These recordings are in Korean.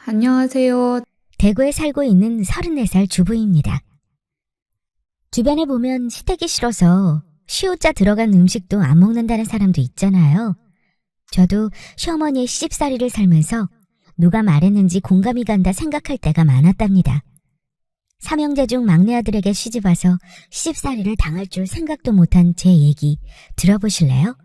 안녕하세요. 대구에 살고 있는 34살 주부입니다. 주변에 보면 시댁이 싫어서 시옷자 들어간 음식도 안 먹는다는 사람도 있잖아요. 저도 시어머니의 시집살이를 살면서 누가 말했는지 공감이 간다 생각할 때가 많았답니다. 삼형제 중 막내 아들에게 시집와서 시집살이를 당할 줄 생각도 못한 제 얘기 들어보실래요?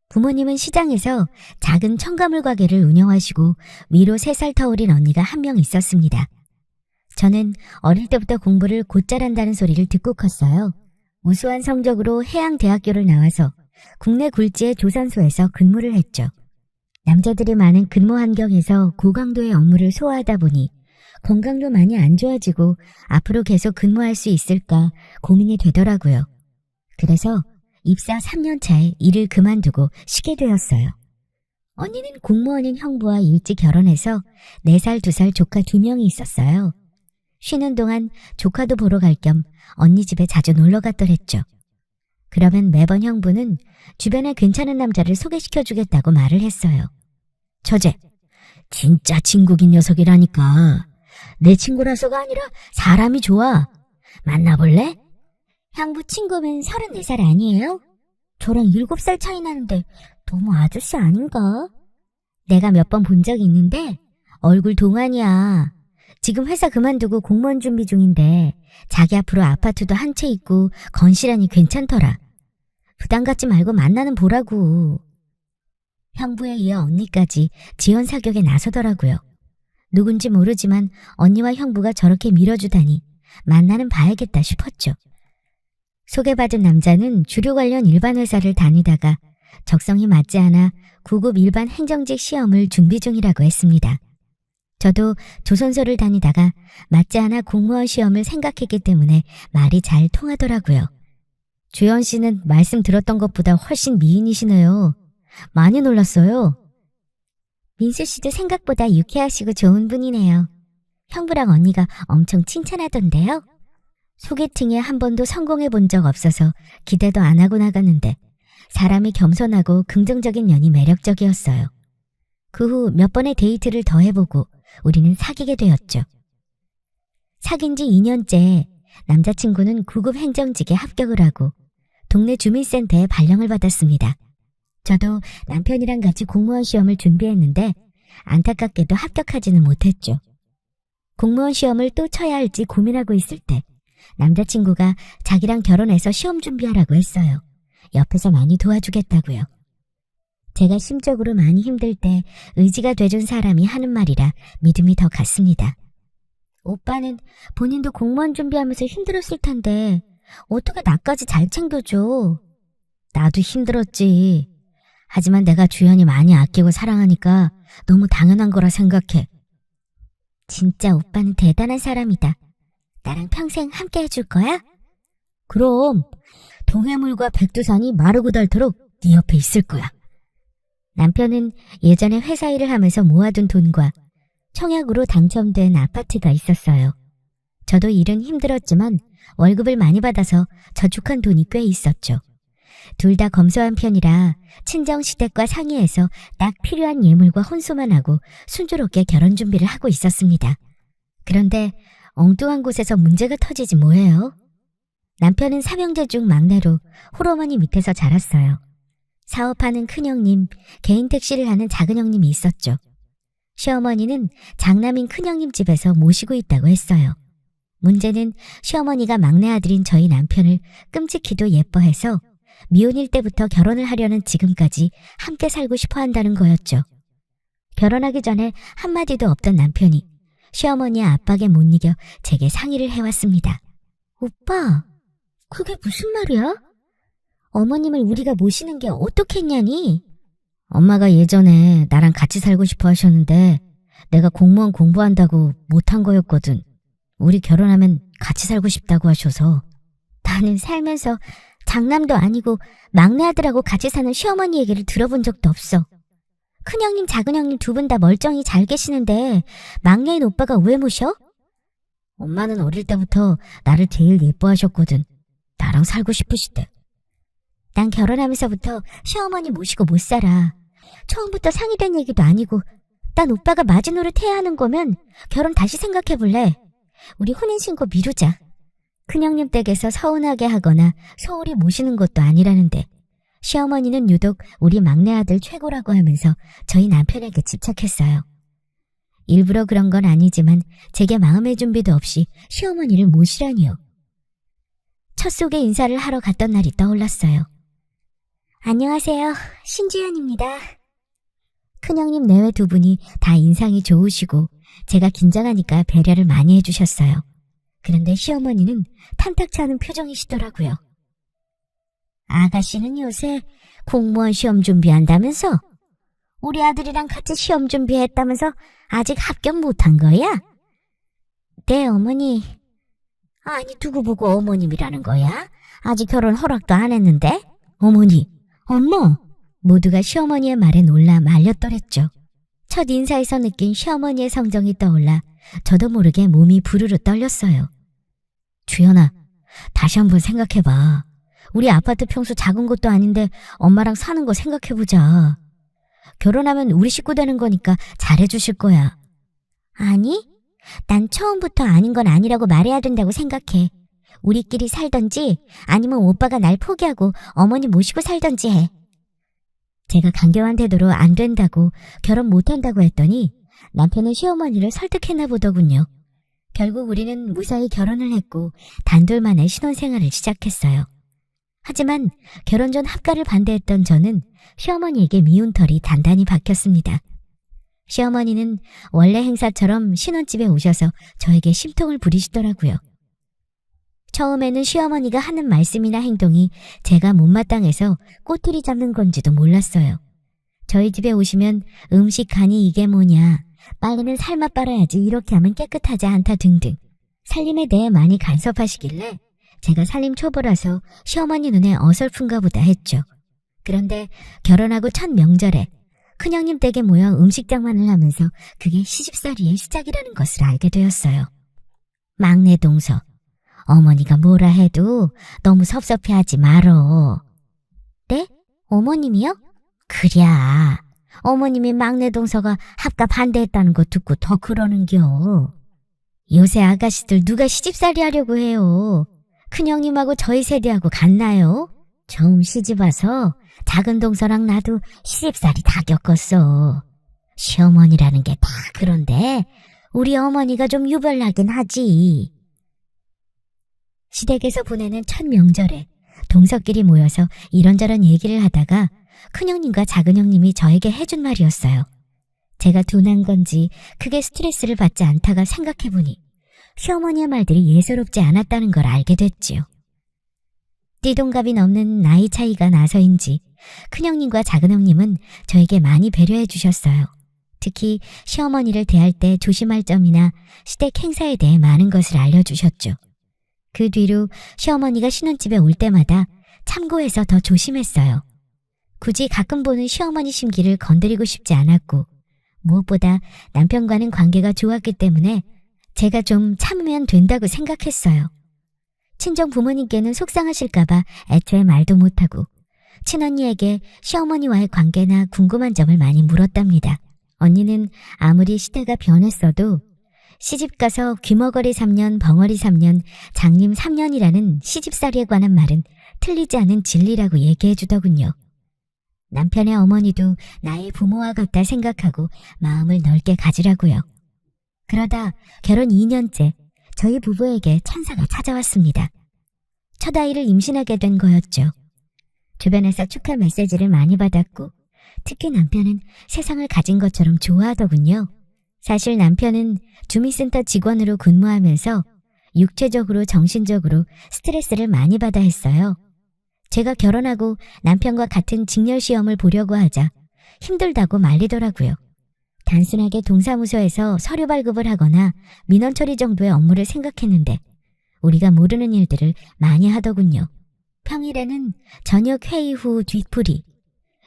부모님은 시장에서 작은 첨가물 가게를 운영하시고 위로 3살 터울인 언니가 한 명 있었습니다. 저는 어릴 때부터 공부를 곧잘 한다는 소리를 듣고 컸어요. 우수한 성적으로 해양대학교를 나와서 국내 굴지의 조선소에서 근무를 했죠. 남자들이 많은 근무 환경에서 고강도의 업무를 소화하다 보니 건강도 많이 안 좋아지고 앞으로 계속 근무할 수 있을까 고민이 되더라고요. 그래서 입사 3년 차에 일을 그만두고 쉬게 되었어요. 언니는 공무원인 형부와 일찍 결혼해서 4살, 2살 조카 2명이 있었어요. 쉬는 동안 조카도 보러 갈 겸 언니 집에 자주 놀러 갔더랬죠. 그러면 매번 형부는 주변에 괜찮은 남자를 소개시켜주겠다고 말을 했어요. 처제, 진짜 진국인 녀석이라니까. 내 친구라서가 아니라 사람이 좋아. 만나볼래? 형부 친구면 34살 아니에요? 저랑 7살 차이 나는데 너무 아저씨 아닌가? 내가 몇 번 본 적이 있는데 얼굴 동안이야. 지금 회사 그만두고 공무원 준비 중인데 자기 앞으로 아파트도 한 채 있고 건실하니 괜찮더라. 부담 갖지 말고 만나는 보라고. 형부에 이어 언니까지 지원 사격에 나서더라고요. 누군지 모르지만 언니와 형부가 저렇게 밀어주다니 만나는 봐야겠다 싶었죠. 소개받은 남자는 주류 관련 일반 회사를 다니다가 적성이 맞지 않아 9급 일반 행정직 시험을 준비 중이라고 했습니다. 저도 조선소를 다니다가 맞지 않아 공무원 시험을 생각했기 때문에 말이 잘 통하더라고요. 주연 씨는 말씀 들었던 것보다 훨씬 미인이시네요. 많이 놀랐어요. 민수 씨도 생각보다 유쾌하시고 좋은 분이네요. 형부랑 언니가 엄청 칭찬하던데요. 소개팅에 한 번도 성공해 본 적 없어서 기대도 안 하고 나갔는데 사람이 겸손하고 긍정적인 년이 매력적이었어요. 그 후 몇 번의 데이트를 더 해보고 우리는 사귀게 되었죠. 사귄 지 2년째 남자친구는 9급 행정직에 합격을 하고 동네 주민센터에 발령을 받았습니다. 저도 남편이랑 같이 공무원 시험을 준비했는데 안타깝게도 합격하지는 못했죠. 공무원 시험을 또 쳐야 할지 고민하고 있을 때 남자친구가 자기랑 결혼해서 시험 준비하라고 했어요. 옆에서 많이 도와주겠다고요. 제가 심적으로 많이 힘들 때 의지가 돼준 사람이 하는 말이라 믿음이 더 갔습니다. 오빠는 본인도 공무원 준비하면서 힘들었을 텐데 어떻게 나까지 잘 챙겨줘? 나도 힘들었지. 하지만 내가 주연이 많이 아끼고 사랑하니까 너무 당연한 거라 생각해. 진짜 오빠는 대단한 사람이다. 나랑 평생 함께 해줄 거야? 그럼 동해물과 백두산이 마르고 닳도록 네 옆에 있을 거야. 남편은 예전에 회사 일을 하면서 모아둔 돈과 청약으로 당첨된 아파트가 있었어요. 저도 일은 힘들었지만 월급을 많이 받아서 저축한 돈이 꽤 있었죠. 둘 다 검소한 편이라 친정시댁과 상의해서 딱 필요한 예물과 혼수만 하고 순조롭게 결혼 준비를 하고 있었습니다. 그런데 엉뚱한 곳에서 문제가 터지지 뭐예요? 남편은 삼형제 중 막내로 홀어머니 밑에서 자랐어요. 사업하는 큰형님, 개인 택시를 하는 작은형님이 있었죠. 시어머니는 장남인 큰형님 집에서 모시고 있다고 했어요. 문제는 시어머니가 막내 아들인 저희 남편을 끔찍히도 예뻐해서 미혼일 때부터 결혼을 하려는 지금까지 함께 살고 싶어 한다는 거였죠. 결혼하기 전에 한마디도 없던 남편이 시어머니의 압박에 못 이겨 제게 상의를 해왔습니다. 오빠, 그게 무슨 말이야? 어머님을 우리가 모시는 게 어떻겠냐니? 엄마가 예전에 나랑 같이 살고 싶어 하셨는데 내가 공무원 공부한다고 못한 거였거든. 우리 결혼하면 같이 살고 싶다고 하셔서. 나는 살면서 장남도 아니고 막내 아들하고 같이 사는 시어머니 얘기를 들어본 적도 없어. 큰형님, 작은형님 두 분 다 멀쩡히 잘 계시는데 막내인 오빠가 왜 모셔? 엄마는 어릴 때부터 나를 제일 예뻐하셨거든. 나랑 살고 싶으시대. 난 결혼하면서부터 시어머니 모시고 못 살아. 처음부터 상의된 얘기도 아니고 난 오빠가 마지노릇 해야 하는 거면 결혼 다시 생각해볼래. 우리 혼인신고 미루자. 큰형님 댁에서 서운하게 하거나 소홀히 모시는 것도 아니라는데 시어머니는 유독 우리 막내 아들 최고라고 하면서 저희 남편에게 집착했어요. 일부러 그런 건 아니지만 제게 마음의 준비도 없이 시어머니를 모시라니요. 첫 속에 인사를 하러 갔던 날이 떠올랐어요. 안녕하세요. 신주연입니다. 큰형님 내외 두 분이 다 인상이 좋으시고 제가 긴장하니까 배려를 많이 해주셨어요. 그런데 시어머니는 탐탁치 않은 표정이시더라고요. 아가씨는 요새 공무원 시험 준비한다면서? 우리 아들이랑 같이 시험 준비했다면서 아직 합격 못한 거야? 네, 어머니. 아니, 두고 보고 어머님이라는 거야? 아직 결혼 허락도 안 했는데? 어머니, 엄마! 모두가 시어머니의 말에 놀라 말렸더랬죠. 첫 인사에서 느낀 시어머니의 성정이 떠올라 저도 모르게 몸이 부르르 떨렸어요. 주연아, 다시 한번 생각해봐. 우리 아파트 평수 작은 것도 아닌데 엄마랑 사는 거 생각해보자. 결혼하면 우리 식구 되는 거니까 잘해주실 거야. 아니, 난 처음부터 아닌 건 아니라고 말해야 된다고 생각해. 우리끼리 살던지 아니면 오빠가 날 포기하고 어머니 모시고 살던지 해. 제가 간교한 태도로 안 된다고 결혼 못한다고 했더니 남편은 시어머니를 설득했나 보더군요. 결국 우리는 무사히 결혼을 했고 단둘만의 신혼생활을 시작했어요. 하지만 결혼 전 합가를 반대했던 저는 시어머니에게 미운 털이 단단히 박혔습니다. 시어머니는 원래 행사처럼 신혼집에 오셔서 저에게 심통을 부리시더라고요. 처음에는 시어머니가 하는 말씀이나 행동이 제가 못마땅해서 꼬투리 잡는 건지도 몰랐어요. 저희 집에 오시면 음식 간이 이게 뭐냐, 빨래는 삶아 빨아야지 이렇게 하면 깨끗하지 않다 등등 살림에 대해 많이 간섭하시길래 제가 살림 초보라서 시어머니 눈에 어설픈가 보다 했죠. 그런데 결혼하고 첫 명절에 큰형님 댁에 모여 음식 장만을 하면서 그게 시집살이의 시작이라는 것을 알게 되었어요. 막내 동서, 어머니가 뭐라 해도 너무 섭섭해하지 말어. 네? 어머님이요? 그랴. 어머님이 막내 동서가 합가 반대했다는 거 듣고 더 그러는겨. 요새 아가씨들 누가 시집살이 하려고 해요. 큰형님하고 저희 세대하고 같나요? 처음 시집와서 작은 동서랑 나도 시집살이 다 겪었어. 시어머니라는 게 다 그런데 우리 어머니가 좀 유별나긴 하지. 시댁에서 보내는 첫 명절에 동서끼리 모여서 이런저런 얘기를 하다가 큰형님과 작은형님이 저에게 해준 말이었어요. 제가 둔한 건지 크게 스트레스를 받지 않다가 생각해보니 시어머니의 말들이 예사롭지 않았다는 걸 알게 됐지요. 띠동갑이 넘는 나이 차이가 나서인지 큰형님과 작은형님은 저에게 많이 배려해 주셨어요. 특히 시어머니를 대할 때 조심할 점이나 시댁 행사에 대해 많은 것을 알려주셨죠. 그 뒤로 시어머니가 신혼집에 올 때마다 참고해서 더 조심했어요. 굳이 가끔 보는 시어머니 심기를 건드리고 싶지 않았고 무엇보다 남편과는 관계가 좋았기 때문에 제가 좀 참으면 된다고 생각했어요. 친정 부모님께는 속상하실까봐 애초에 말도 못하고 친언니에게 시어머니와의 관계나 궁금한 점을 많이 물었답니다. 언니는 아무리 시대가 변했어도 시집가서 귀머거리 3년, 벙어리 3년, 장님 3년이라는 시집살이에 관한 말은 틀리지 않은 진리라고 얘기해 주더군요. 남편의 어머니도 나의 부모와 같다 생각하고 마음을 넓게 가지라고요. 그러다 결혼 2년째 저희 부부에게 천사가 찾아왔습니다. 첫 아이를 임신하게 된 거였죠. 주변에서 축하 메시지를 많이 받았고 특히 남편은 세상을 가진 것처럼 좋아하더군요. 사실 남편은 주민센터 직원으로 근무하면서 육체적으로 정신적으로 스트레스를 많이 받아 했어요. 제가 결혼하고 남편과 같은 직렬시험을 보려고 하자 힘들다고 말리더라고요. 단순하게 동사무소에서 서류 발급을 하거나 민원 처리 정도의 업무를 생각했는데 우리가 모르는 일들을 많이 하더군요. 평일에는 저녁 회의 후 뒤풀이,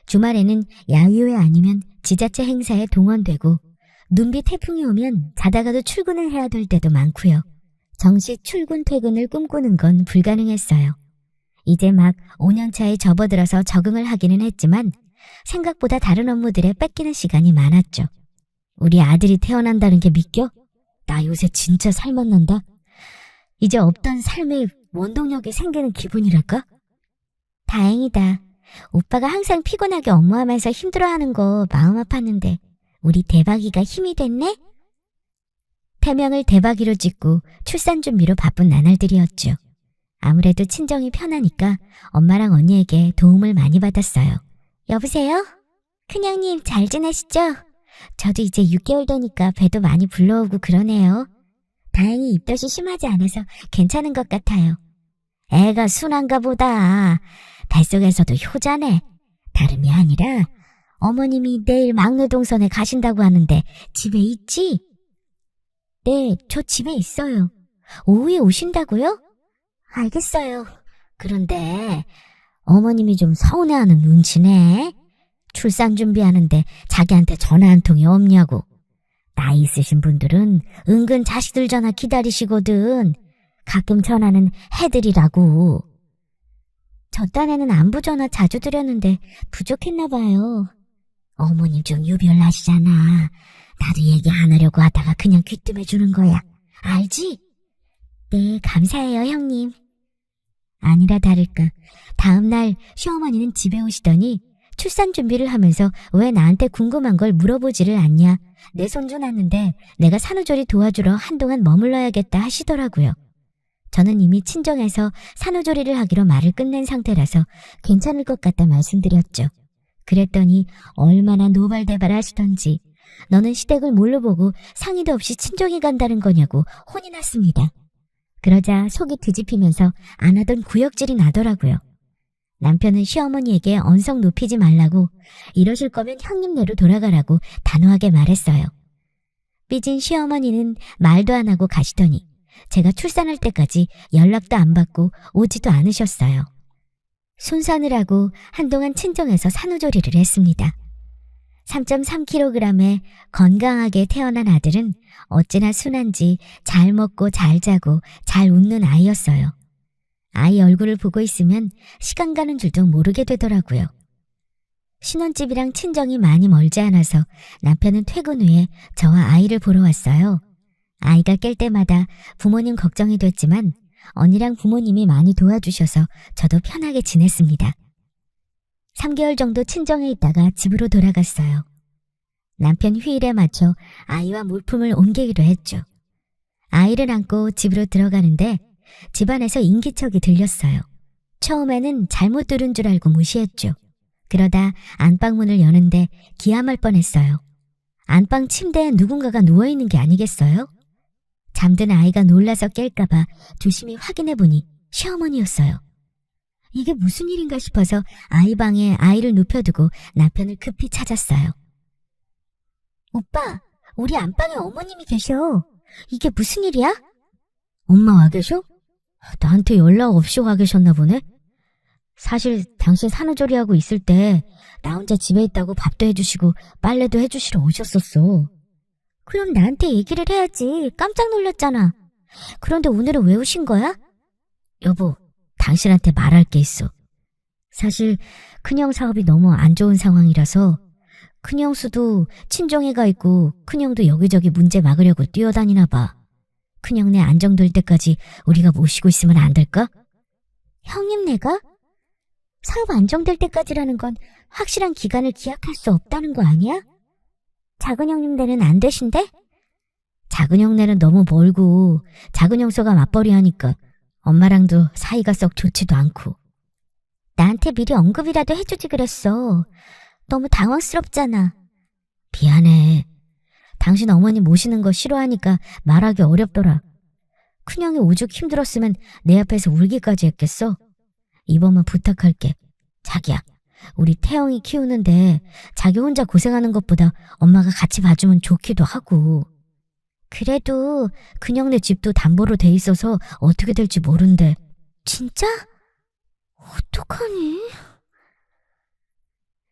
주말에는 야유회 아니면 지자체 행사에 동원되고 눈비 태풍이 오면 자다가도 출근을 해야 될 때도 많고요. 정식 출근 퇴근을 꿈꾸는 건 불가능했어요. 이제 막 5년차에 접어들어서 적응을 하기는 했지만 생각보다 다른 업무들에 뺏기는 시간이 많았죠. 우리 아들이 태어난다는 게 믿겨? 나 요새 진짜 살만 난다. 이제 없던 삶의 원동력이 생기는 기분이랄까? 다행이다. 오빠가 항상 피곤하게 업무하면서 힘들어하는 거 마음 아팠는데 우리 대박이가 힘이 됐네? 태명을 대박이로 짓고 출산 준비로 바쁜 나날들이었죠. 아무래도 친정이 편하니까 엄마랑 언니에게 도움을 많이 받았어요. 여보세요? 큰형님 잘 지내시죠? 저도 이제 6개월 되니까 배도 많이 불러오고 그러네요. 다행히 입덧이 심하지 않아서 괜찮은 것 같아요. 애가 순한가 보다. 뱃속에서도 효자네. 다름이 아니라 어머님이 내일 막내 동선에 가신다고 하는데 집에 있지? 네, 저 집에 있어요. 오후에 오신다고요? 알겠어요. 그런데 어머님이 좀 서운해하는 눈치네. 출산 준비하는데 자기한테 전화 한 통이 없냐고. 나이 있으신 분들은 은근 자식들 전화 기다리시거든. 가끔 전화는 해드리라고. 저 딴에는 안부 전화 자주 드렸는데 부족했나 봐요. 어머님 좀 유별나시잖아. 나도 얘기 안 하려고 하다가 그냥 귀뜸해주는 거야. 알지? 네, 감사해요, 형님. 아니라 다를까. 다음날 시어머니는 집에 오시더니 출산 준비를 하면서 왜 나한테 궁금한 걸 물어보지를 않냐. 내 손주 낳는데 내가 산후조리 도와주러 한동안 머물러야겠다 하시더라고요. 저는 이미 친정에서 산후조리를 하기로 말을 끝낸 상태라서 괜찮을 것 같다 말씀드렸죠. 그랬더니 얼마나 노발대발 하시던지 너는 시댁을 뭘로 보고 상의도 없이 친정에 간다는 거냐고 혼이 났습니다. 그러자 속이 뒤집히면서 안 하던 구역질이 나더라고요. 남편은 시어머니에게 언성 높이지 말라고 이러실 거면 형님네로 돌아가라고 단호하게 말했어요. 삐진 시어머니는 말도 안 하고 가시더니 제가 출산할 때까지 연락도 안 받고 오지도 않으셨어요. 손 사느라고 한동안 친정에서 산후조리를 했습니다. 3.3kg에 건강하게 태어난 아들은 어찌나 순한지 잘 먹고 잘 자고 잘 웃는 아이였어요. 아이 얼굴을 보고 있으면 시간 가는 줄도 모르게 되더라고요. 신혼집이랑 친정이 많이 멀지 않아서 남편은 퇴근 후에 저와 아이를 보러 왔어요. 아이가 깰 때마다 부모님 걱정이 됐지만 언니랑 부모님이 많이 도와주셔서 저도 편하게 지냈습니다. 3개월 정도 친정에 있다가 집으로 돌아갔어요. 남편 휴일에 맞춰 아이와 물품을 옮기기로 했죠. 아이를 안고 집으로 들어가는데 집안에서 인기척이 들렸어요. 처음에는 잘못 들은 줄 알고 무시했죠. 그러다 안방문을 여는데 기함할 뻔했어요. 안방 침대에 누군가가 누워있는 게 아니겠어요? 잠든 아이가 놀라서 깰까봐 조심히 확인해보니 시어머니였어요. 이게 무슨 일인가 싶어서 아이 방에 아이를 눕혀두고 남편을 급히 찾았어요. 오빠, 우리 안방에 어머님이 계셔. 이게 무슨 일이야? 엄마 와 계셔? 나한테 연락 없이 와 계셨나 보네? 사실 당신 산후조리하고 있을 때 나 혼자 집에 있다고 밥도 해주시고 빨래도 해주시러 오셨었어. 그럼 나한테 얘기를 해야지. 깜짝 놀랐잖아. 그런데 오늘은 왜 오신 거야? 여보, 당신한테 말할 게 있어. 사실 큰형 사업이 너무 안 좋은 상황이라서 큰형수도 친정에 가 있고 큰형도 여기저기 문제 막으려고 뛰어다니나 봐. 큰형네 안정될 때까지 우리가 모시고 있으면 안 될까? 형님네가? 사업 안정될 때까지라는 건 확실한 기간을 기약할 수 없다는 거 아니야? 작은 형님네는 안 되신대? 작은 형네는 너무 멀고 작은 형수가 맞벌이 하니까 엄마랑도 사이가 썩 좋지도 않고. 나한테 미리 언급이라도 해주지 그랬어. 너무 당황스럽잖아. 미안해. 당신 어머니 모시는 거 싫어하니까 말하기 어렵더라. 큰형이 오죽 힘들었으면 내 앞에서 울기까지 했겠어. 이번만 부탁할게. 자기야, 우리 태영이 키우는데 자기 혼자 고생하는 것보다 엄마가 같이 봐주면 좋기도 하고. 그래도 큰형네 집도 담보로 돼 있어서 어떻게 될지 모른대. 진짜? 어떡하니?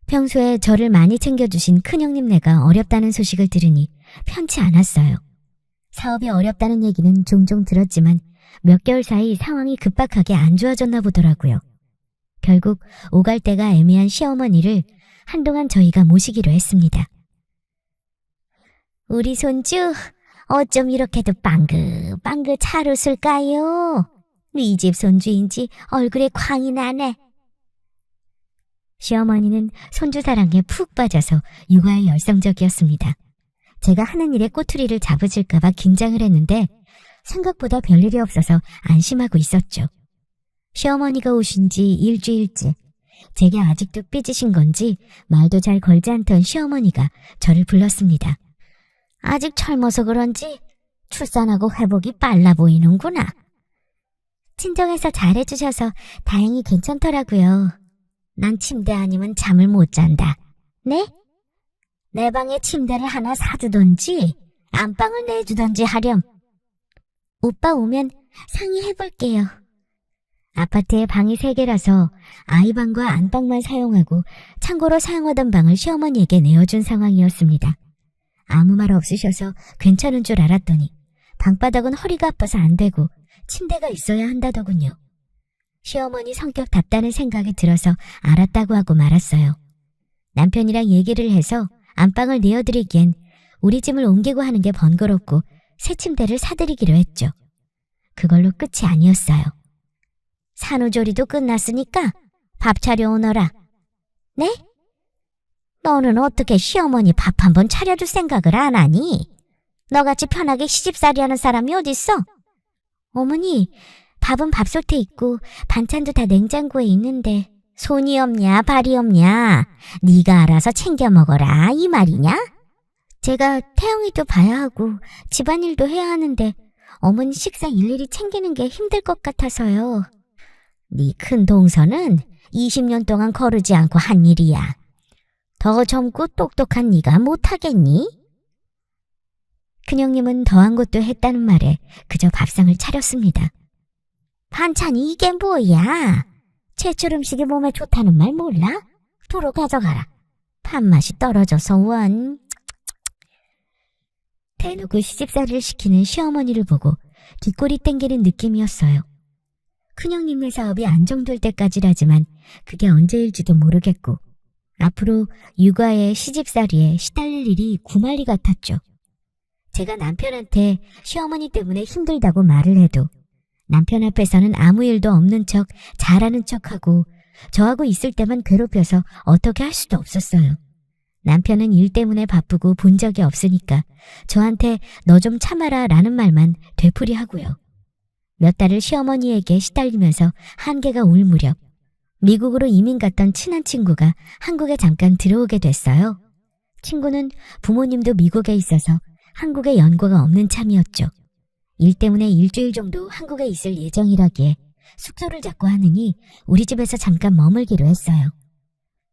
평소에 저를 많이 챙겨주신 큰형님네가 어렵다는 소식을 들으니 편치 않았어요. 사업이 어렵다는 얘기는 종종 들었지만 몇 개월 사이 상황이 급박하게 안 좋아졌나 보더라고요. 결국 오갈 때가 애매한 시어머니를 한동안 저희가 모시기로 했습니다. 우리 손주 어쩜 이렇게도 빵긋빵긋 잘 웃을까요? 네 집 손주인지 얼굴에 광이 나네. 시어머니는 손주 사랑에 푹 빠져서 육아에 열성적이었습니다. 제가 하는 일에 꼬투리를 잡으실까봐 긴장을 했는데 생각보다 별일이 없어서 안심하고 있었죠. 시어머니가 오신 지 일주일째. 제게 아직도 삐지신 건지 말도 잘 걸지 않던 시어머니가 저를 불렀습니다. 아직 젊어서 그런지 출산하고 회복이 빨라 보이는구나. 친정에서 잘해주셔서 다행히 괜찮더라고요. 난 침대 아니면 잠을 못 잔다. 네? 내 방에 침대를 하나 사주던지 안방을 내주던지 하렴. 오빠 오면 상의해볼게요. 아파트에 방이 3개라서 아이방과 안방만 사용하고 참고로 사용하던 방을 시어머니에게 내어준 상황이었습니다. 아무 말 없으셔서 괜찮은 줄 알았더니 방바닥은 허리가 아파서 안 되고 침대가 있어야 한다더군요. 시어머니 성격 답다는 생각이 들어서 알았다고 하고 말았어요. 남편이랑 얘기를 해서 안방을 내어드리기엔 우리 짐을 옮기고 하는 게 번거롭고 새 침대를 사드리기로 했죠. 그걸로 끝이 아니었어요. 산후조리도 끝났으니까 밥 차려오너라. 네? 너는 어떻게 시어머니 밥 한번 차려줄 생각을 안 하니? 너같이 편하게 시집살이 하는 사람이 어딨어? 어머니, 밥은 밥솥에 있고 반찬도 다 냉장고에 있는데 손이 없냐 발이 없냐 네가 알아서 챙겨 먹어라 이 말이냐? 제가 태영이도 봐야 하고 집안일도 해야 하는데 어머니 식사 일일이 챙기는 게 힘들 것 같아서요. 네 큰 동서는 20년 동안 거르지 않고 한 일이야. 더 젊고 똑똑한 네가 못하겠니? 큰형님은 더한 것도 했다는 말에 그저 밥상을 차렸습니다. 반찬이 이게 뭐야? 제철 음식이 몸에 좋다는 말 몰라? 도로 가져가라. 밥맛이 떨어져서 원. 대놓고 시집살이를 시키는 시어머니를 보고 뒷골이 땡기는 느낌이었어요. 큰형님의 사업이 안정될 때까지라지만 그게 언제일지도 모르겠고 앞으로 육아에 시집살이에 시달릴 일이 구말리 같았죠. 제가 남편한테 시어머니 때문에 힘들다고 말을 해도 남편 앞에서는 아무 일도 없는 척 잘하는 척하고 저하고 있을 때만 괴롭혀서 어떻게 할 수도 없었어요. 남편은 일 때문에 바쁘고 본 적이 없으니까 저한테 너 좀 참아라 라는 말만 되풀이하고요. 몇 달을 시어머니에게 시달리면서 한계가 올 무렵 미국으로 이민 갔던 친한 친구가 한국에 잠깐 들어오게 됐어요. 친구는 부모님도 미국에 있어서 한국에 연고가 없는 참이었죠. 일 때문에 일주일 정도 한국에 있을 예정이라기에 숙소를 잡고 하느니 우리 집에서 잠깐 머물기로 했어요.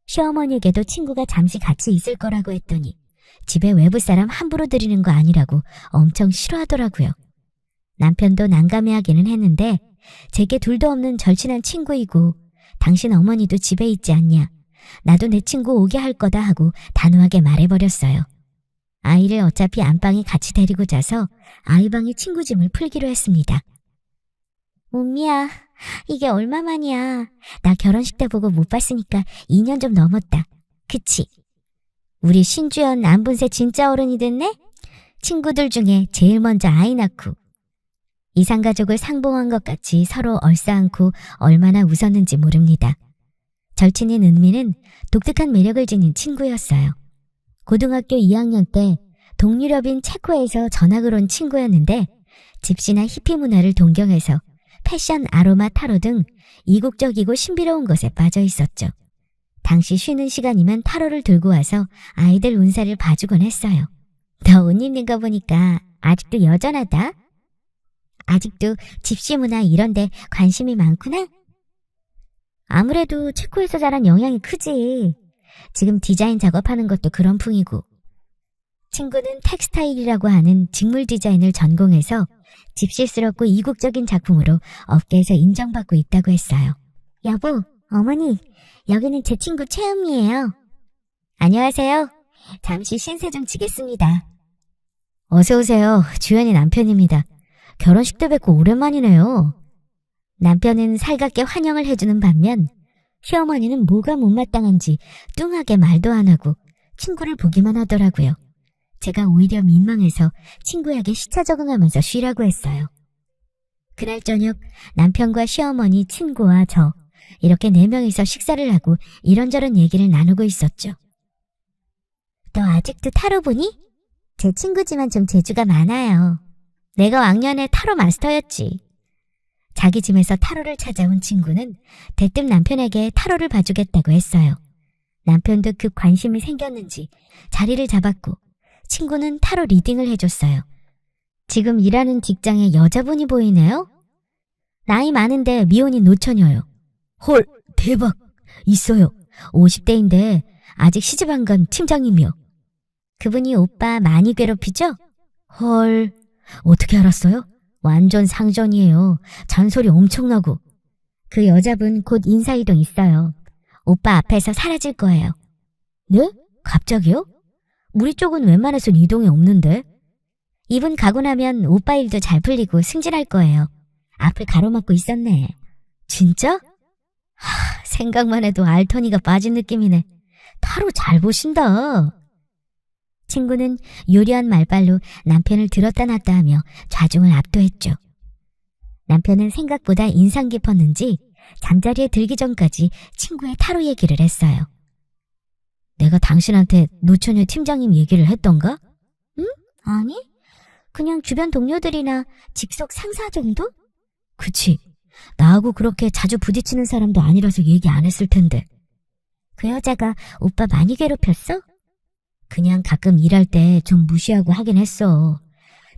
시어머니에게도 친구가 잠시 같이 있을 거라고 했더니 집에 외부 사람 함부로 들이는 거 아니라고 엄청 싫어하더라고요. 남편도 난감해하기는 했는데 제게 둘도 없는 절친한 친구이고 당신 어머니도 집에 있지 않냐. 나도 내 친구 오게 할 거다 하고 단호하게 말해버렸어요. 아이를 어차피 안방에 같이 데리고 자서 아이방에 친구 짐을 풀기로 했습니다. 몸미야, 이게 얼마만이야. 나 결혼식 때 보고 못 봤으니까 2년 좀 넘었다. 그치? 우리 신주연 안분새 진짜 어른이 됐네? 친구들 중에 제일 먼저 아이 낳고 이상가족을 상봉한 것 같이 서로 얼싸안고 얼마나 웃었는지 모릅니다. 절친인 은미는 독특한 매력을 지닌 친구였어요. 고등학교 2학년 때 동유럽인 체코에서 전학을 온 친구였는데 집시나 히피 문화를 동경해서 패션, 아로마, 타로 등 이국적이고 신비로운 것에 빠져 있었죠. 당시 쉬는 시간이면 타로를 들고 와서 아이들 운세를 봐주곤 했어요. 너 옷 입는 거 보니까 아직도 여전하다. 아직도 집시 문화 이런 데 관심이 많구나. 아무래도 체코에서 자란 영향이 크지. 지금 디자인 작업하는 것도 그런 풍이고. 친구는 텍스타일이라고 하는 직물 디자인을 전공해서 집시스럽고 이국적인 작품으로 업계에서 인정받고 있다고 했어요. 여보, 어머니, 여기는 제 친구 채음이에요. 안녕하세요. 잠시 신세 좀 지겠습니다. 어서 오세요. 주연이 남편입니다. 결혼식 때 뵙고 오랜만이네요. 남편은 살갑게 환영을 해주는 반면 시어머니는 뭐가 못마땅한지 뚱하게 말도 안 하고 친구를 보기만 하더라고요. 제가 오히려 민망해서 친구에게 시차 적응하면서 쉬라고 했어요. 그날 저녁 남편과 시어머니, 친구와 저 이렇게 4명이서 식사를 하고 이런저런 얘기를 나누고 있었죠. 너 아직도 타로 보니? 제 친구지만 좀 재주가 많아요. 내가 왕년에 타로 마스터였지. 자기 집에서 타로를 찾아온 친구는 대뜸 남편에게 타로를 봐주겠다고 했어요. 남편도 그 관심이 생겼는지 자리를 잡았고 친구는 타로 리딩을 해줬어요. 지금 일하는 직장에 여자분이 보이네요? 나이 많은데 미혼인 노처녀요. 헐, 대박! 있어요. 50대인데 아직 시집 안 간 팀장님이요. 그분이 오빠 많이 괴롭히죠? 헐, 어떻게 알았어요? 완전 상전이에요. 잔소리 엄청나고. 그 여자분 곧 인사이동 있어요. 오빠 앞에서 사라질 거예요. 네? 갑자기요? 우리 쪽은 웬만해선 이동이 없는데. 이분 가고 나면 오빠 일도 잘 풀리고 승진할 거예요. 앞을 가로막고 있었네. 진짜? 생각만 해도 알터니가 빠진 느낌이네. 타로 잘 보신다. 친구는 요리한 말발로 남편을 들었다 놨다 하며 좌중을 압도했죠. 남편은 생각보다 인상 깊었는지 잠자리에 들기 전까지 친구의 타로 얘기를 했어요. 내가 당신한테 노처녀 팀장님 얘기를 했던가? 응? 아니, 그냥 주변 동료들이나 직속 상사 정도? 그치, 나하고 그렇게 자주 부딪히는 사람도 아니라서 얘기 안 했을 텐데. 그 여자가 오빠 많이 괴롭혔어? 그냥 가끔 일할 때 좀 무시하고 하긴 했어.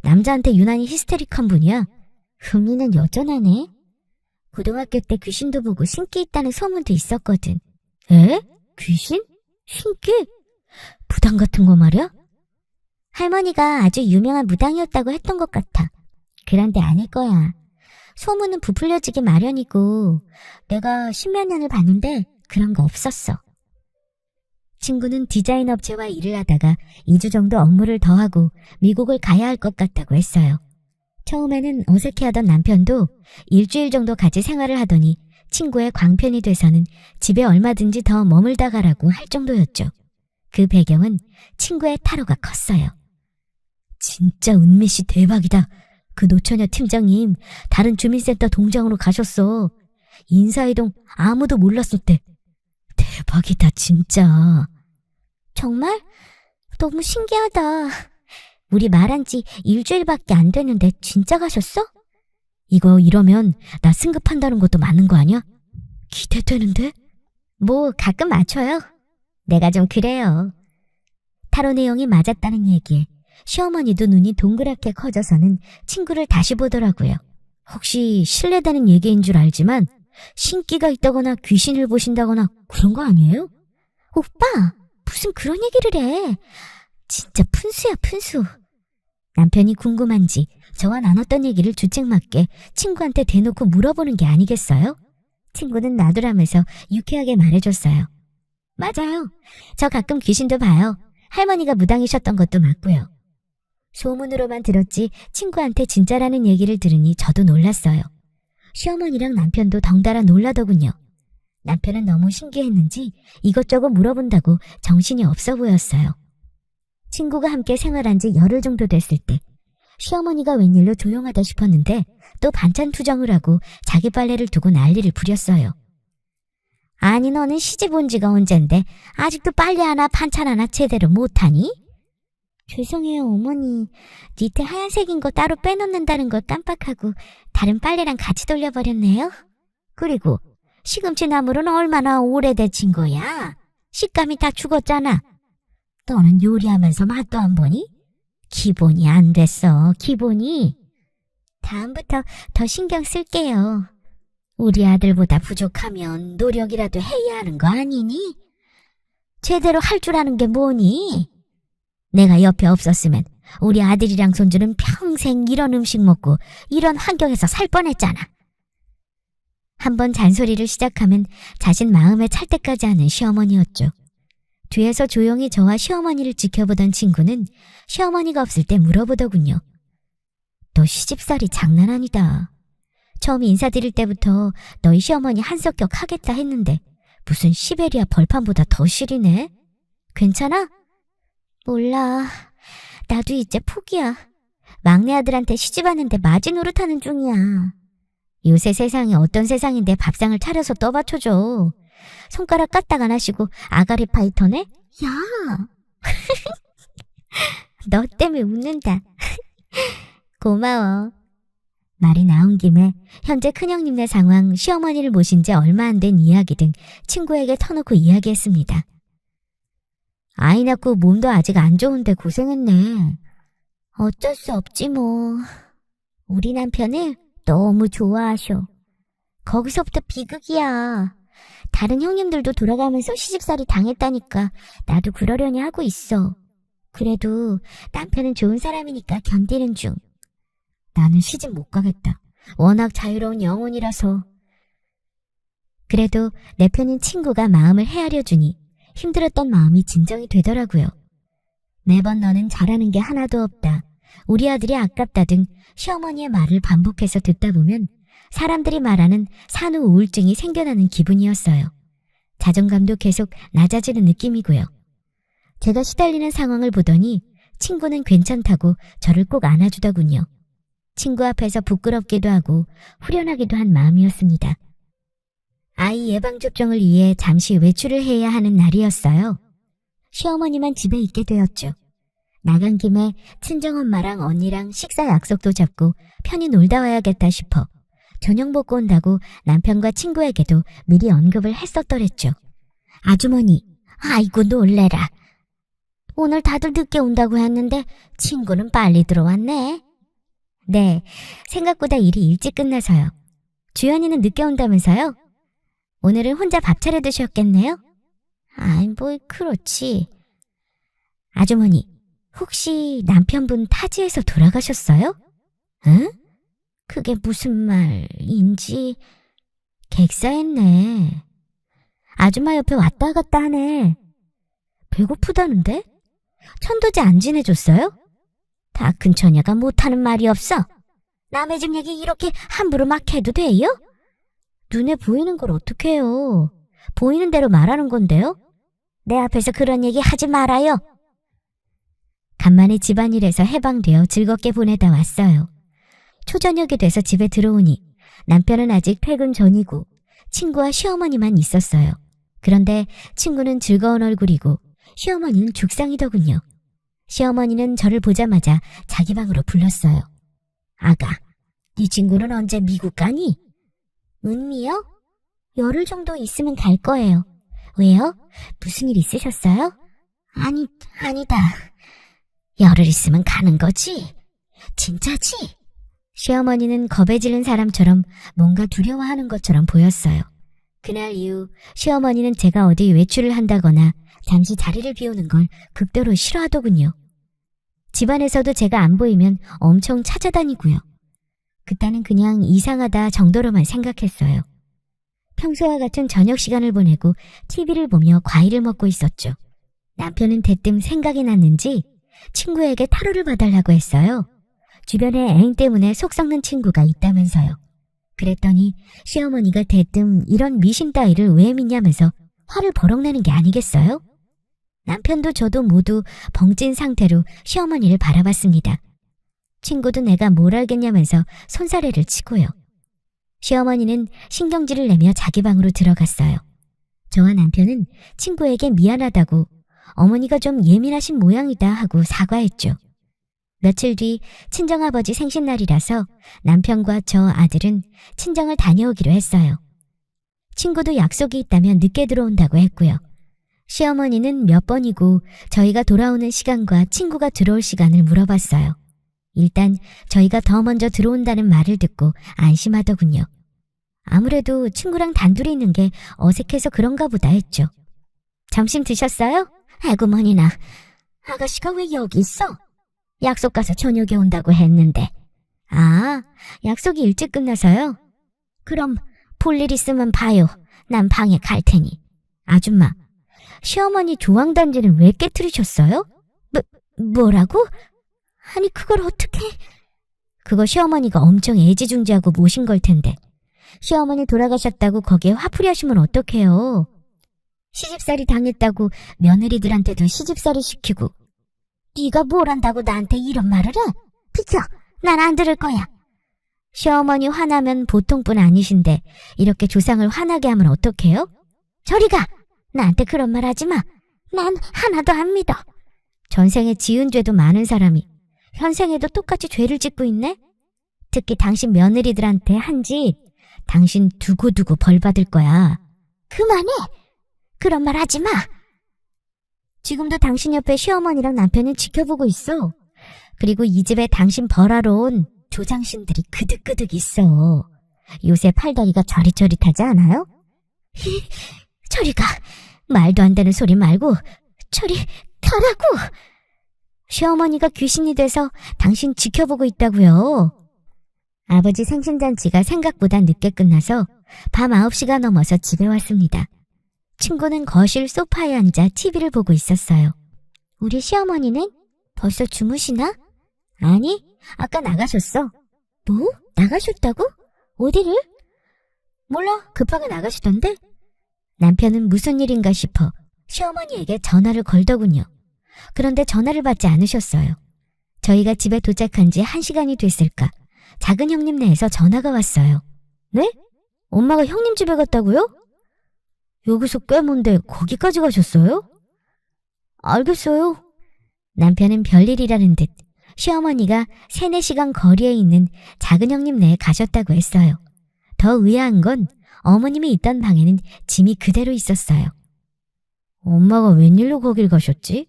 남자한테 유난히 히스테릭한 분이야. 흥미는 여전하네. 고등학교 때 귀신도 보고 신기 있다는 소문도 있었거든. 에? 귀신? 신기? 무당 같은 거 말이야? 할머니가 아주 유명한 무당이었다고 했던 것 같아. 그런데 아닐 거야. 소문은 부풀려지기 마련이고 내가 10몇 년을 봤는데 그런 거 없었어. 친구는 디자인 업체와 일을 하다가 2주 정도 업무를 더 하고 미국을 가야 할 것 같다고 했어요. 처음에는 어색해하던 남편도 일주일 정도 같이 생활을 하더니 친구의 광편이 돼서는 집에 얼마든지 더 머물다 가라고 할 정도였죠. 그 배경은 친구의 타로가 컸어요. 진짜 은미씨 대박이다. 그 노처녀 팀장님 다른 주민센터 동장으로 가셨어. 인사이동 아무도 몰랐었대. 대박이다 진짜. 정말? 너무 신기하다. 우리 말한 지 일주일밖에 안 됐는데 진짜 가셨어? 이거 이러면 나 승급한다는 것도 맞는 거 아니야? 기대되는데? 뭐 가끔 맞춰요. 내가 좀 그래요. 타로 내용이 맞았다는 얘기에 시어머니도 눈이 동그랗게 커져서는 친구를 다시 보더라고요. 혹시 실례되는 얘기인 줄 알지만 신기가 있다거나 귀신을 보신다거나 그런 거 아니에요? 오빠, 무슨 그런 얘기를 해. 진짜 푼수야, 푼수. 남편이 궁금한지 저와 나눴던 얘기를 주책맞게 친구한테 대놓고 물어보는 게 아니겠어요? 친구는 나돌아면서 유쾌하게 말해줬어요. 맞아요. 저 가끔 귀신도 봐요. 할머니가 무당이셨던 것도 맞고요. 소문으로만 들었지 친구한테 진짜라는 얘기를 들으니 저도 놀랐어요. 시어머니랑 남편도 덩달아 놀라더군요. 남편은 너무 신기했는지 이것저것 물어본다고 정신이 없어 보였어요. 친구가 함께 생활한 지 열흘 정도 됐을 때 시어머니가 웬일로 조용하다 싶었는데 또 반찬 투정을 하고 자기 빨래를 두고 난리를 부렸어요. 아니 너는 시집 온 지가 언젠데 아직도 빨래 하나 반찬 하나 제대로 못하니? 죄송해요 어머니. 니트 하얀색인 거 따로 빼놓는다는 걸 깜빡하고 다른 빨래랑 같이 돌려버렸네요. 그리고 시금치 나물은 얼마나 오래돼진 거야? 식감이 다 죽었잖아. 너는 요리하면서 맛도 안 보니? 기본이 안 됐어, 기본이. 다음부터 더 신경 쓸게요. 우리 아들보다 부족하면 노력이라도 해야 하는 거 아니니? 제대로 할 줄 아는 게 뭐니? 내가 옆에 없었으면 우리 아들이랑 손주는 평생 이런 음식 먹고 이런 환경에서 살 뻔했잖아. 한번 잔소리를 시작하면 자신 마음에 찰 때까지 하는 시어머니였죠. 뒤에서 조용히 저와 시어머니를 지켜보던 친구는 시어머니가 없을 때 물어보더군요. 너 시집살이 장난 아니다. 처음 인사드릴 때부터 너희 시어머니 한석격 하겠다 했는데 무슨 시베리아 벌판보다 더 시리네? 괜찮아? 몰라. 나도 이제 포기야. 막내 아들한테 시집왔는데 마지 노릇하는 중이야. 요새 세상이 어떤 세상인데 밥상을 차려서 떠받쳐줘. 손가락 까딱 안 하시고 아가리 파이터네? 야! 너 때문에 웃는다. 고마워. 말이 나온 김에 현재 큰형님네 상황, 시어머니를 모신 지 얼마 안 된 이야기 등 친구에게 터놓고 이야기했습니다. 아이 낳고 몸도 아직 안 좋은데 고생했네. 어쩔 수 없지 뭐. 우리 남편을 너무 좋아하셔. 거기서부터 비극이야. 다른 형님들도 돌아가면서 시집살이 당했다니까 나도 그러려니 하고 있어. 그래도 남편은 좋은 사람이니까 견디는 중. 나는 시집 못 가겠다. 워낙 자유로운 영혼이라서. 그래도 내 편인 친구가 마음을 헤아려 주니 힘들었던 마음이 진정이 되더라고요. 매번 너는 잘하는 게 하나도 없다. 우리 아들이 아깝다 등 시어머니의 말을 반복해서 듣다 보면 사람들이 말하는 산후 우울증이 생겨나는 기분이었어요. 자존감도 계속 낮아지는 느낌이고요. 제가 시달리는 상황을 보더니 친구는 괜찮다고 저를 꼭 안아주더군요. 친구 앞에서 부끄럽기도 하고 후련하기도 한 마음이었습니다. 아이 예방접종을 위해 잠시 외출을 해야 하는 날이었어요. 시어머니만 집에 있게 되었죠. 나간 김에 친정엄마랑 언니랑 식사 약속도 잡고 편히 놀다 와야겠다 싶어 저녁 먹고 온다고 남편과 친구에게도 미리 언급을 했었더랬죠. 아주머니, 아이고 놀래라. 오늘 다들 늦게 온다고 했는데 친구는 빨리 들어왔네. 네, 생각보다 일이 일찍 끝나서요. 주연이는 늦게 온다면서요? 오늘은 혼자 밥 차려 드셨겠네요? 아이, 뭐 그렇지. 아주머니, 혹시 남편분 타지에서 돌아가셨어요? 응? 그게 무슨 말인지. 객사했네. 아줌마 옆에 왔다 갔다 하네. 배고프다는데? 천도제 안 지내줬어요? 다 큰 처녀가 못하는 말이 없어. 남의 집 얘기 이렇게 함부로 막 해도 돼요? 눈에 보이는 걸 어떻게 해요? 보이는 대로 말하는 건데요? 내 앞에서 그런 얘기 하지 말아요. 간만에 집안일에서 해방되어 즐겁게 보내다 왔어요. 초저녁이 돼서 집에 들어오니 남편은 아직 퇴근 전이고 친구와 시어머니만 있었어요. 그런데 친구는 즐거운 얼굴이고 시어머니는 죽상이더군요. 시어머니는 저를 보자마자 자기 방으로 불렀어요. 아가, 네 친구는 언제 미국 가니? 은미요? 열흘 정도 있으면 갈 거예요. 왜요? 무슨 일 있으셨어요? 아니다. 열흘 있으면 가는 거지? 진짜지? 시어머니는 겁에 질린 사람처럼 뭔가 두려워하는 것처럼 보였어요. 그날 이후 시어머니는 제가 어디 외출을 한다거나 잠시 자리를 비우는 걸 극도로 싫어하더군요. 집안에서도 제가 안 보이면 엄청 찾아다니고요. 그때는 그냥 이상하다 정도로만 생각했어요. 평소와 같은 저녁 시간을 보내고 TV를 보며 과일을 먹고 있었죠. 남편은 대뜸 생각이 났는지 친구에게 타로를 봐달라고 했어요. 주변에 애인 때문에 속 썩는 친구가 있다면서요. 그랬더니 시어머니가 대뜸 이런 미신 따위를 왜 믿냐면서 화를 버럭 내는 게 아니겠어요? 남편도 저도 모두 벙찐 상태로 시어머니를 바라봤습니다. 친구도 내가 뭘 알겠냐면서 손사래를 치고요. 시어머니는 신경질을 내며 자기 방으로 들어갔어요. 저와 남편은 친구에게 미안하다고 어머니가 좀 예민하신 모양이다 하고 사과했죠. 며칠 뒤 친정아버지 생신날이라서 남편과 저 아들은 친정을 다녀오기로 했어요. 친구도 약속이 있다면 늦게 들어온다고 했고요. 시어머니는 몇 번이고 저희가 돌아오는 시간과 친구가 들어올 시간을 물어봤어요. 일단 저희가 더 먼저 들어온다는 말을 듣고 안심하더군요. 아무래도 친구랑 단둘이 있는 게 어색해서 그런가 보다 했죠. 점심 드셨어요? 아이고 머니나, 아가씨가 왜 여기 있어? 약속 가서 저녁에 온다고 했는데. 아, 약속이 일찍 끝나서요? 그럼 볼 일 있으면 봐요. 난 방에 갈 테니. 아줌마, 시어머니 조항단지는 왜 깨트리셨어요? 뭐라고? 아니 그걸 어떻게... 그거 시어머니가 엄청 애지중지하고 모신 걸 텐데. 시어머니 돌아가셨다고 거기에 화풀이 하시면 어떡해요. 시집살이 당했다고 며느리들한테도 시집살이 시키고. 네가 뭘 안다고 나한테 이런 말을 해? 비켜! 난 안 들을 거야. 시어머니 화나면 보통분 아니신데 이렇게 조상을 화나게 하면 어떡해요? 저리 가! 나한테 그런 말 하지 마. 난 하나도 안 믿어. 전생에 지은 죄도 많은 사람이 현생에도 똑같이 죄를 짓고 있네? 특히 당신 며느리들한테 한 짓 당신 두고두고 벌 받을 거야. 그만해! 그런 말 하지 마! 지금도 당신 옆에 시어머니랑 남편은 지켜보고 있어. 그리고 이 집에 당신 벌하러 온 조장신들이 그득그득 있어. 요새 팔다리가 저릿저릿하지 않아요? 저리 가! 말도 안 되는 소리 말고 저리 가라고! 시어머니가 귀신이 돼서 당신 지켜보고 있다고요. 아버지 생신잔치가 생각보다 늦게 끝나서 밤 9시가 넘어서 집에 왔습니다. 친구는 거실 소파에 앉아 TV를 보고 있었어요. 우리 시어머니는 벌써 주무시나? 아니, 아까 나가셨어. 뭐? 나가셨다고? 어디를? 몰라, 급하게 나가시던데? 남편은 무슨 일인가 싶어 시어머니에게 전화를 걸더군요. 그런데 전화를 받지 않으셨어요. 저희가 집에 도착한 지 1시간이 됐을까 작은 형님네에서 전화가 왔어요. 네? 엄마가 형님 집에 갔다고요? 여기서 꽤 먼데 거기까지 가셨어요? 알겠어요. 남편은 별일이라는 듯 시어머니가 3-4시간 거리에 있는 작은 형님네에 가셨다고 했어요. 더 의아한 건 어머님이 있던 방에는 짐이 그대로 있었어요. 엄마가 웬일로 거길 가셨지?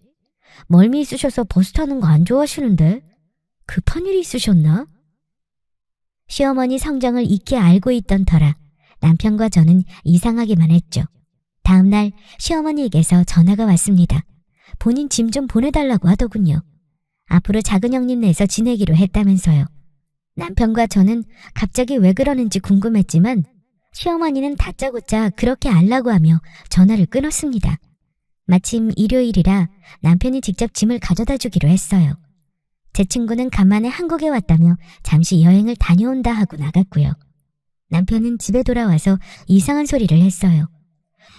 멀미 있으셔서 버스 타는 거 안 좋아하시는데 급한 일이 있으셨나? 시어머니 성정을 익히 알고 있던 터라 남편과 저는 이상하기만 했죠. 다음날 시어머니에게서 전화가 왔습니다. 본인 짐 좀 보내달라고 하더군요. 앞으로 작은 형님네에서 지내기로 했다면서요. 남편과 저는 갑자기 왜 그러는지 궁금했지만 시어머니는 다짜고짜 그렇게 알라고 하며 전화를 끊었습니다. 마침 일요일이라 남편이 직접 짐을 가져다 주기로 했어요. 제 친구는 간만에 한국에 왔다며 잠시 여행을 다녀온다 하고 나갔고요. 남편은 집에 돌아와서 이상한 소리를 했어요.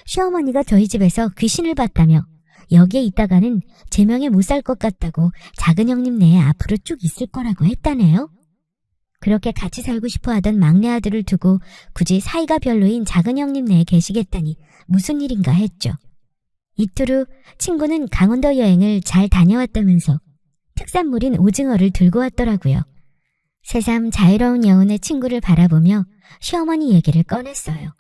시어머니가 저희 집에서 귀신을 봤다며 여기에 있다가는 제 명에 못 살 것 같다고 작은 형님네에 앞으로 쭉 있을 거라고 했다네요. 그렇게 같이 살고 싶어 하던 막내 아들을 두고 굳이 사이가 별로인 작은 형님네에 계시겠다니 무슨 일인가 했죠. 이틀 후 친구는 강원도 여행을 잘 다녀왔다면서 특산물인 오징어를 들고 왔더라고요. 새삼 자유로운 여운의 친구를 바라보며 시어머니 얘기를 꺼냈어요.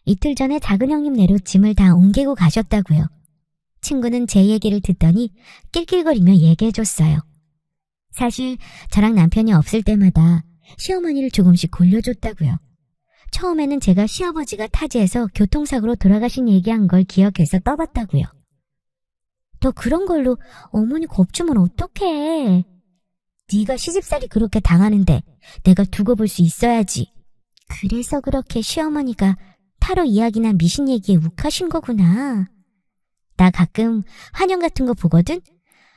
이틀 전에 작은 형님네로 짐을 다 옮기고 가셨다고요. 친구는 제 얘기를 듣더니 낄낄거리며 얘기해줬어요. 사실 저랑 남편이 없을 때마다 시어머니를 조금씩 골려줬다고요. 처음에는 제가 시아버지가 타지에서 교통사고로 돌아가신 얘기한 걸 기억해서 떠봤다고요. 너 그런 걸로 어머니 겁주면 어떡해. 네가 시집살이 그렇게 당하는데 내가 두고 볼 수 있어야지. 그래서 그렇게 시어머니가 타로 이야기나 미신 얘기에 욱하신 거구나. 나 가끔 환영 같은 거 보거든?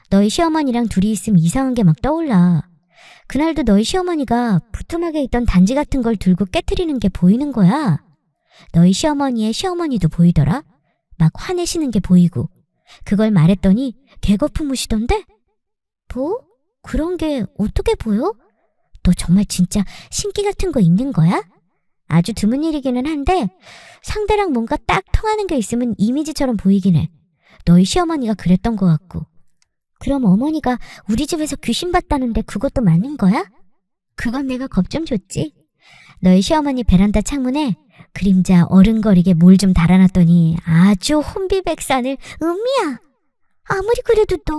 너희 시어머니랑 둘이 있으면 이상한 게 막 떠올라. 그날도 너희 시어머니가 부뚜막에 있던 단지 같은 걸 들고 깨트리는 게 보이는 거야. 너희 시어머니의 시어머니도 보이더라. 막 화내시는 게 보이고. 그걸 말했더니 개거품으시던데? 뭐? 그런 게 어떻게 보여? 너 정말 진짜 신기 같은 거 있는 거야? 아주 드문 일이기는 한데 상대랑 뭔가 딱 통하는 게 있으면 이미지처럼 보이긴 해. 너희 시어머니가 그랬던 것 같고. 그럼 어머니가 우리 집에서 귀신 봤다는데 그것도 맞는 거야? 그건 내가 겁 좀 줬지. 너희 시어머니 베란다 창문에 그림자 어른거리게 뭘 좀 달아놨더니 아주 혼비백산을. 은미야, 아무리 그래도 너?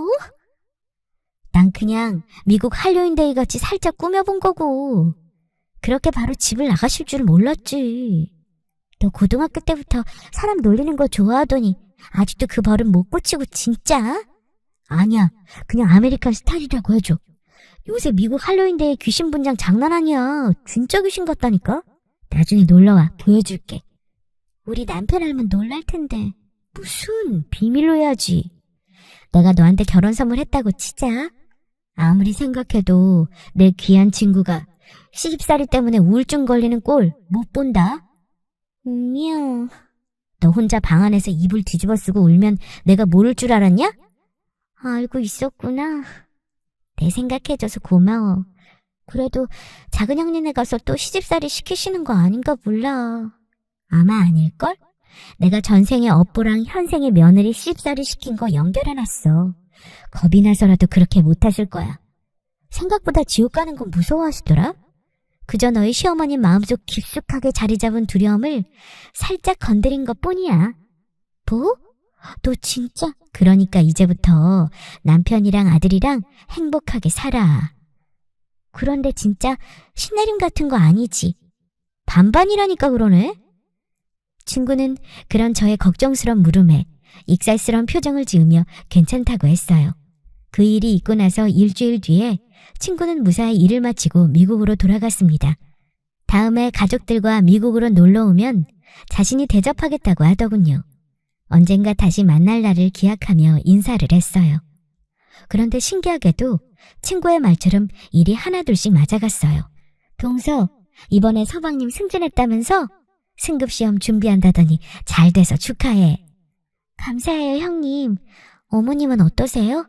난 그냥 미국 할로윈데이 같이 살짝 꾸며본 거고. 그렇게 바로 집을 나가실 줄 몰랐지. 너 고등학교 때부터 사람 놀리는 거 좋아하더니 아직도 그 버릇 못 고치고 진짜? 아니야, 그냥 아메리칸 스타일이라고 해줘. 요새 미국 할로윈데이 귀신 분장 장난 아니야. 진짜 귀신 같다니까. 나중에 놀러와, 보여줄게. 우리 남편 알면 놀랄 텐데. 무슨, 비밀로 해야지. 내가 너한테 결혼 선물했다고 치자. 아무리 생각해도 내 귀한 친구가 시집살이 때문에 우울증 걸리는 꼴 못 본다. 너 혼자 방 안에서 이불 뒤집어 쓰고 울면 내가 모를 줄 알았냐? 알고 있었구나. 내 생각해줘서 고마워. 그래도 작은 형님네 가서 또 시집살이 시키시는 거 아닌가 몰라. 아마 아닐걸? 내가 전생에 업보랑 현생의 며느리 시집살이 시킨 거 연결해놨어. 겁이 나서라도 그렇게 못하실 거야. 생각보다 지옥 가는 건 무서워하시더라? 그저 너희 시어머니 마음속 깊숙하게 자리 잡은 두려움을 살짝 건드린 것 뿐이야. 뭐? 너 진짜? 그러니까 이제부터 남편이랑 아들이랑 행복하게 살아. 그런데 진짜 신내림 같은 거 아니지? 반반이라니까 그러네? 친구는 그런 저의 걱정스런 물음에 익살스런 표정을 지으며 괜찮다고 했어요. 그 일이 있고 나서 일주일 뒤에 친구는 무사히 일을 마치고 미국으로 돌아갔습니다. 다음에 가족들과 미국으로 놀러 오면 자신이 대접하겠다고 하더군요. 언젠가 다시 만날 날을 기약하며 인사를 했어요. 그런데 신기하게도 친구의 말처럼 일이 하나둘씩 맞아갔어요. 동서, 이번에 서방님 승진했다면서? 승급시험 준비한다더니 잘 돼서 축하해. 감사해요, 형님. 어머님은 어떠세요?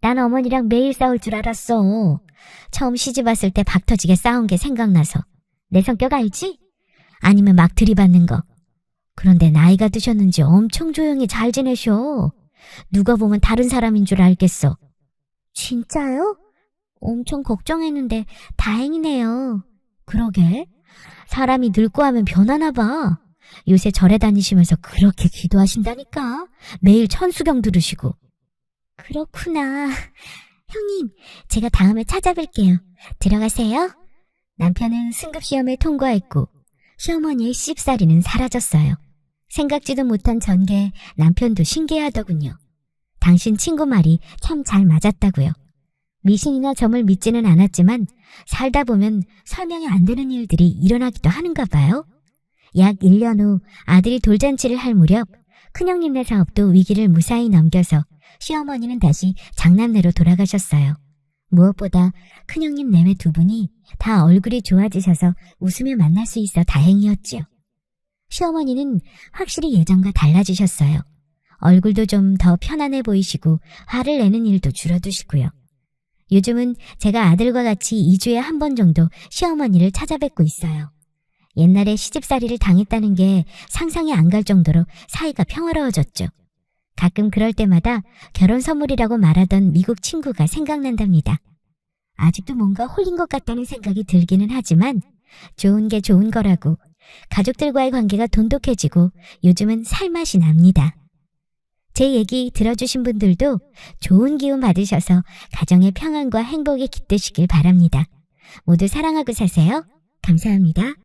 난 어머니랑 매일 싸울 줄 알았어. 처음 시집 왔을 때 박터지게 싸운 게 생각나서. 내 성격 알지? 아니면 막 들이받는 거. 그런데 나이가 드셨는지 엄청 조용히 잘 지내셔. 누가 보면 다른 사람인 줄 알겠어. 진짜요? 엄청 걱정했는데 다행이네요. 그러게. 사람이 늙고 하면 변하나 봐. 요새 절에 다니시면서 그렇게 기도하신다니까. 매일 천수경 들으시고. 그렇구나. 형님, 제가 다음에 찾아뵐게요. 들어가세요. 남편은 승급시험을 통과했고 시어머니의 시집살이는 사라졌어요. 생각지도 못한 전개에 남편도 신기해하더군요. 당신 친구 말이 참 잘 맞았다고요. 미신이나 점을 믿지는 않았지만 살다 보면 설명이 안 되는 일들이 일어나기도 하는가 봐요. 약 1년 후 아들이 돌잔치를 할 무렵 큰형님네 사업도 위기를 무사히 넘겨서 시어머니는 다시 장남네로 돌아가셨어요. 무엇보다 큰형님 내외 두 분이 다 얼굴이 좋아지셔서 웃으며 만날 수 있어 다행이었지요. 시어머니는 확실히 예전과 달라지셨어요. 얼굴도 좀 더 편안해 보이시고 화를 내는 일도 줄어드시고요. 요즘은 제가 아들과 같이 2주에 한 번 정도 시어머니를 찾아뵙고 있어요. 옛날에 시집살이를 당했다는 게 상상이 안 갈 정도로 사이가 평화로워졌죠. 가끔 그럴 때마다 결혼 선물이라고 말하던 미국 친구가 생각난답니다. 아직도 뭔가 홀린 것 같다는 생각이 들기는 하지만 좋은 게 좋은 거라고 가족들과의 관계가 돈독해지고 요즘은 살맛이 납니다. 제 얘기 들어주신 분들도 좋은 기운 받으셔서 가정의 평안과 행복에 깃드시길 바랍니다. 모두 사랑하고 사세요. 감사합니다.